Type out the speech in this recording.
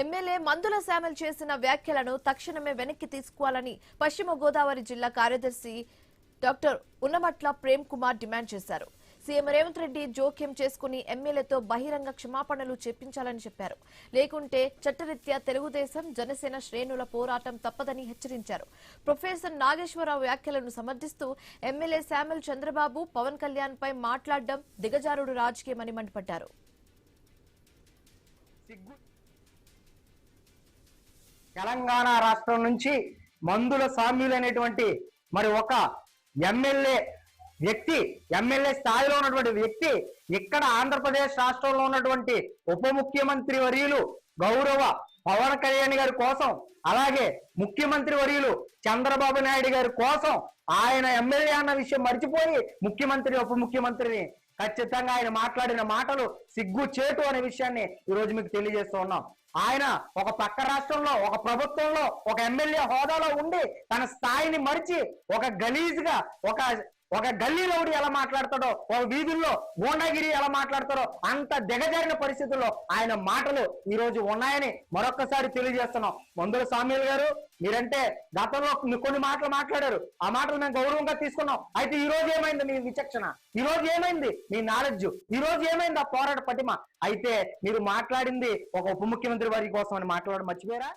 MLA మందుల శ్యామల్ చేసిన వ్యాఖ్యలను తక్షణమే వెనక్కి తీసుకోవాలని పశ్చిమ గోదావరి జిల్లా కార్యదర్శి డాక్టర్ ఉన్నమట్ల ప్రేమ్ కుమార్ డిమాండ్ చేశారు. సీఎం రేవంత్ రెడ్డి జోక్యం చేసుకుని ఎమ్మెల్యేతో బహిరంగ క్షమాపణలు చెప్పించాలని చెప్పారు. లేకుంటే చట్టరీత్యా తెలుగుదేశం జనసేన శ్రేణుల పోరాటం తప్పదని హెచ్చరించారు. ప్రొఫెసర్ నాగేశ్వరరావు వ్యాఖ్యలను సమర్థిస్తూ ఎమ్మెల్యే శ్యామల్ చంద్రబాబు పవన్ కళ్యాణ్ పై మాట్లాడడం దిగజారుడు రాజకీయమని మండిపడ్డారు. తెలంగాణ రాష్ట్రం నుంచి మందుల సామ్యులు అనేటువంటి మరి ఒక ఎమ్మెల్యే స్థాయిలో ఉన్నటువంటి వ్యక్తి ఇక్కడ ఆంధ్రప్రదేశ్ రాష్ట్రంలో ఉన్నటువంటి ఉప ముఖ్యమంత్రి వర్యులు గౌరవ పవన్ కళ్యాణ్ గారి కోసం, అలాగే ముఖ్యమంత్రి వర్యులు చంద్రబాబు నాయుడు గారి కోసం ఆయన ఎమ్మెల్యే అన్న విషయం మర్చిపోయి ముఖ్యమంత్రి ఉప ముఖ్యమంత్రిని ఖచ్చితంగా ఆయన మాట్లాడిన మాటలు సిగ్గు చేటు అనే విషయాన్ని ఈ రోజు మీకు తెలియజేస్తూ ఉన్నాం. ఆయన ఒక పక్క రాష్ట్రంలో ఒక ప్రభుత్వంలో ఒక ఎమ్మెల్యే హోదాలో ఉండి తన స్థాయిని మరిచి ఒక గలీజ్గా ఒక గల్లీ రౌడీ ఎలా మాట్లాడతాడో, ఒక వీధుల్లో గూండాగిరి ఎలా మాట్లాడతారో అంత దిగజారిన పరిస్థితుల్లో ఆయన మాటలు ఈ రోజు ఉన్నాయని మరొక్కసారి తెలియజేస్తున్నాం. మందుల సామ్యుల్ గారు, మీరంటే గతంలో కొన్ని మాటలు మాట్లాడారు, ఆ మాటలు మేము గౌరవంగా తీసుకున్నాం. అయితే ఈ రోజు ఏమైంది మీ విచక్షణ? ఈ రోజు ఏమైంది మీ నాలెడ్జ్? ఈ రోజు ఏమైంది ఆ పోరాట పటిమ? అయితే మీరు మాట్లాడింది ఒక ఉప ముఖ్యమంత్రి వారి కోసం అని మాట్లాడడం మర్చిపోయారా?